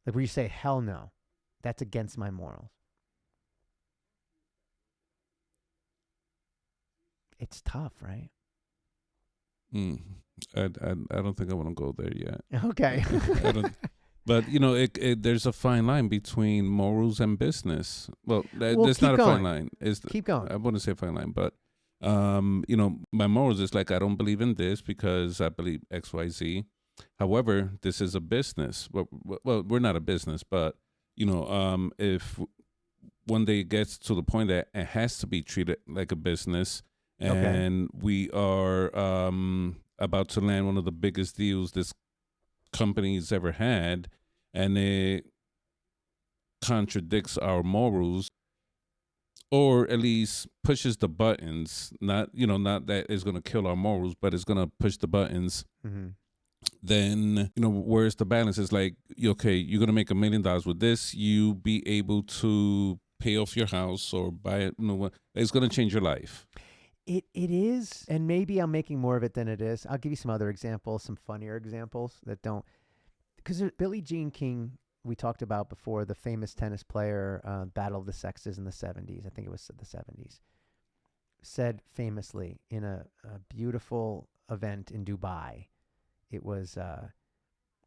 Like where you say, hell no, that's against my morals. It's tough, right? I don't think I want to go there yet. Okay. I don't. But there's a fine line between morals and business. Well, there's keep not a going. fine line. Keep going. I wouldn't say fine line, but my morals is like I don't believe in this because I believe X, Y, Z. However, this is a business. Well, we're not a business, but if one day it gets to the point that it has to be treated like a business, and we are about to land one of the biggest deals this company's ever had, and it contradicts our morals, or at least pushes the buttons, not that it's going to kill our morals, but it's going to push the buttons, then where's the balance? It's like, okay, you're going to make $1 million with this, you be able to pay off your house or buy it, it's going to change your life. It is, and maybe I'm making more of it than it is. I'll give you some other examples, some funnier examples that don't, because Billie Jean King, we talked about before, the famous tennis player, Battle of the Sexes in the 70s, I think it was the 70s, said famously in a beautiful event in Dubai, it was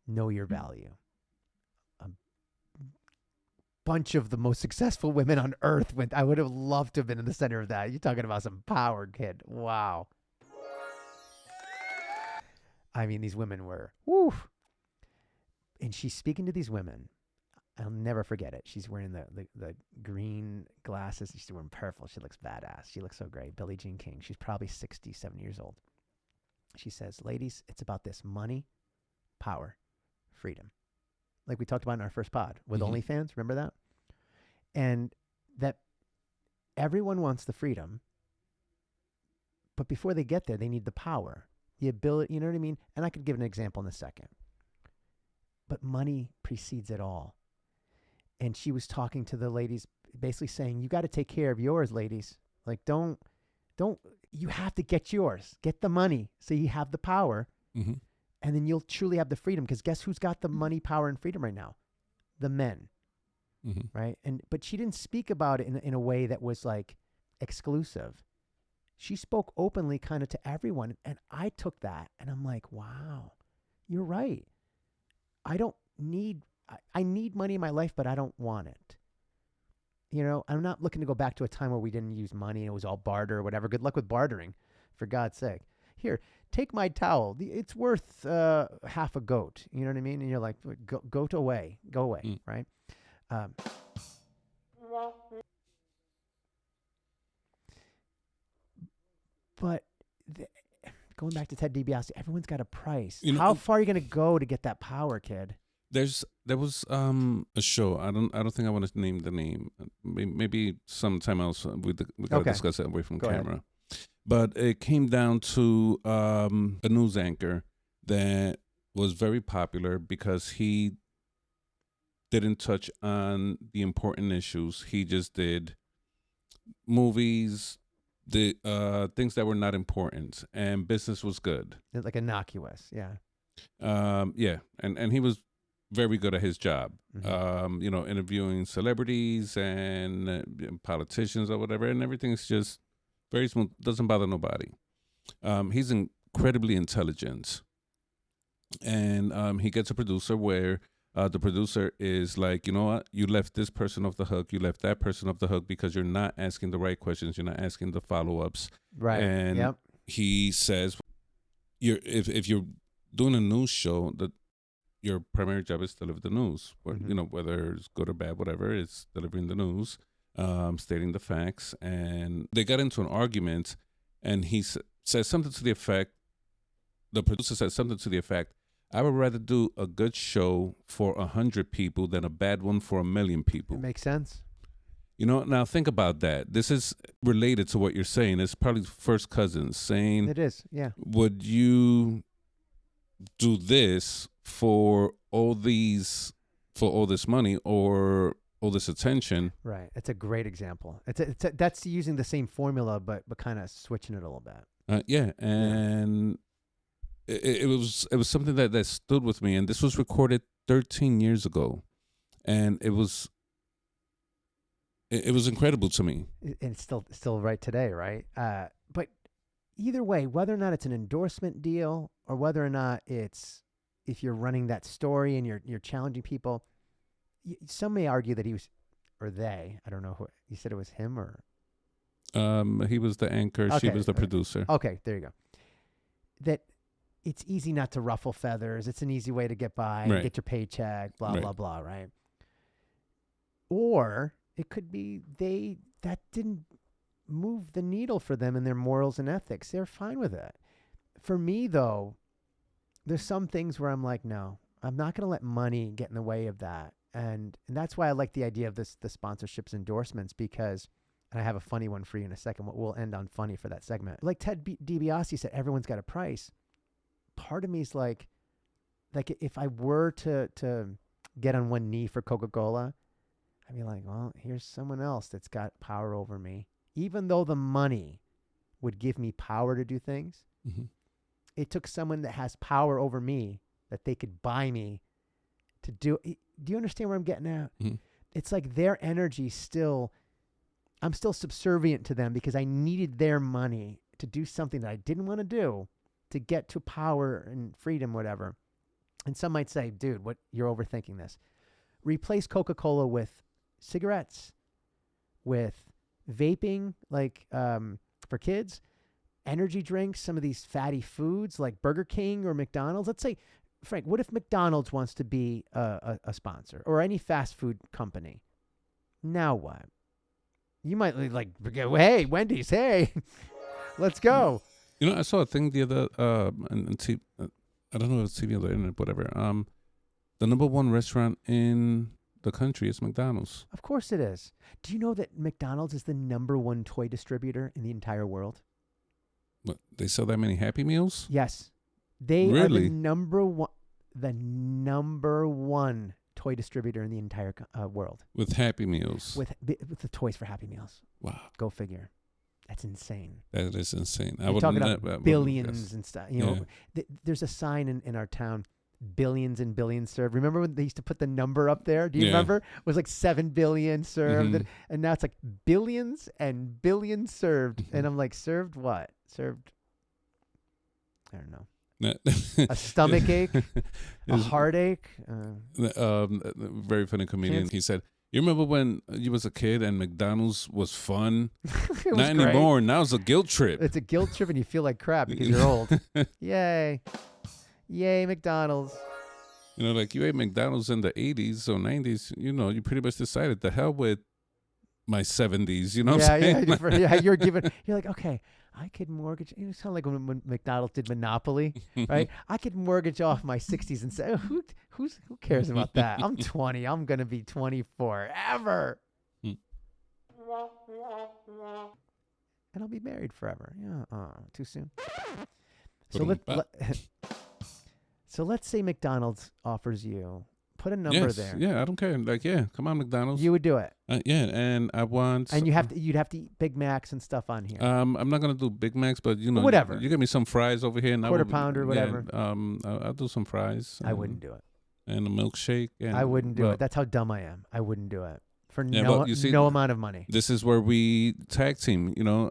know your value. Bunch of the most successful women on earth went. I would have loved to have been in the center of that. You're talking about some power, kid. Wow. I mean, these women were, woo. And she's speaking to these women. I'll never forget it. She's wearing the green glasses. She's wearing purple. She looks badass. She looks so great. Billie Jean King. She's probably 67 years old. She says, ladies, it's about this: money, power, freedom. Like we talked about in our first pod with OnlyFans. Remember that? And that everyone wants the freedom, but before they get there, they need the power, the ability, you know what I mean? And I could give an example in a second. But money precedes it all. And she was talking to the ladies, basically saying, you got to take care of yours, ladies. Like, don't, you have to get yours. Get the money so you have the power. And then you'll truly have the freedom, because guess who's got the money, power, and freedom right now? The men. Right? But she didn't speak about it in a way that was like exclusive. She spoke openly kind of to everyone. And I took that and I'm like, wow, you're right. I need money in my life, but I don't want it. I'm not looking to go back to a time where we didn't use money and it was all barter or whatever. Good luck with bartering, for God's sake. Here, take my towel. It's worth half a goat. You know what I mean? And you're like, go away, right? But going back to Ted DiBiase, everyone's got a price. How far are you going to go to get that power, kid? There was a show. I don't think I want to name the name. Maybe sometime else we gotta discuss it away from camera. But it came down to a news anchor that was very popular because he didn't touch on the important issues. He just did movies, the things that were not important, and business was good. Like innocuous, yeah. And he was very good at his job. Interviewing celebrities and politicians or whatever, and everything's just very smooth. Doesn't bother nobody. He's incredibly intelligent, and he gets a producer where the producer is like, you know what, you left this person off the hook, you left that person off the hook because you're not asking the right questions, you're not asking the follow-ups. Right. And he says, if you're doing a news show, that your primary job is to deliver the news. Whether it's good or bad, whatever, it's delivering the news, stating the facts. And they got into an argument, and he says something to the effect, the producer said something to the effect, I would rather do a good show for 100 people than a bad one for 1 million people. It makes sense. Now think about that. This is related to what you're saying. It's probably first cousins saying, it is, yeah. Would you do this for all this money or all this attention? Right. It's a great example. That's using the same formula, but kind of switching it a little bit. And it was something that stood with me, and this was recorded 13 years ago. and it was incredible to me. And it's still right today, right? But either way, whether or not it's an endorsement deal or whether or not it's if you're running that story and you're challenging people, some may argue that he was, or they, I don't know who, you said it was him or? He was the anchor. Okay, she was the producer. Okay, there you go. That it's easy not to ruffle feathers. It's an easy way to get by, Right. get your paycheck, blah, Right. blah, blah, right? Or it could be that didn't move the needle for them in their morals and ethics. They're fine with it. For me, though, there's some things where I'm like, no, I'm not going to let money get in the way of that. And that's why I like the idea of the sponsorships endorsements, because, and I have a funny one for you in a second. We'll end on funny for that segment. Like Ted DiBiase said, everyone's got a price. Part of me is like if I were to get on one knee for Coca-Cola, I'd be like, well, here's someone else that's got power over me. Even though the money would give me power to do things, Mm-hmm. it took someone that has power over me that they could buy me to do. Do you understand where I'm getting at? Mm-hmm. It's like their energy I'm still subservient to them because I needed their money to do something that I didn't want to do to get to power and freedom, whatever. And some might say, dude, what, you're overthinking this. Replace Coca-Cola with cigarettes, with vaping, like for kids, energy drinks, some of these fatty foods like Burger King or McDonald's. Let's say, Frank, what if McDonald's wants to be a sponsor or any fast food company? Now what? You might like, hey, Wendy's, hey, let's go. You know, I saw a thing the other, I don't know if it's TV or the internet, whatever. The #1 restaurant in the country is McDonald's. Of course it is. Do you know that McDonald's is the #1 toy distributor in the entire world? What, they sell that many Happy Meals? Yes. They Really? are the number one toy distributor in the entire world. With Happy Meals? With the toys for Happy Meals. Wow. Go figure. That's insane. That is insane. You're talking about billions and stuff. You know, there's a sign in our town, billions and billions served. Remember when they used to put the number up there? Do you remember? It was like 7 billion served. Mm-hmm. And now it's like billions and billions served. And I'm like, served what? Served, I don't know. A stomach ache, a heartache. Very funny comedian. He said, "You remember when you was a kid and McDonald's was fun? It was Not great. anymore. Now it's a guilt trip." It's a guilt trip and you feel like crap because you're old. Yay. Yay, McDonald's. You know, like you ate McDonald's in the 80s or 90s, you know, you pretty much decided the hell with my 70s, you know what I'm saying? Yeah, you're like, okay, I could mortgage. It sounds like when McDonald's did Monopoly, right? I could mortgage off my 60s and say, who cares about that? I'm 20. I'm going to be 20 forever. And I'll be married forever. Yeah, too soon. So let's say McDonald's offers you, put a number there. Yeah, I don't care. Like, yeah, come on, McDonald's. You would do it. Yeah, and I want. And you'd have to eat Big Macs and stuff on here. I'm not gonna do Big Macs, but you know, whatever. You get me some fries over here, and Quarter pounder, whatever. Yeah, I'll do some fries. I wouldn't do it. And a milkshake. And, I wouldn't do it. That's how dumb I am. I wouldn't do it for you see, no amount of money. This is where we tag team. You know,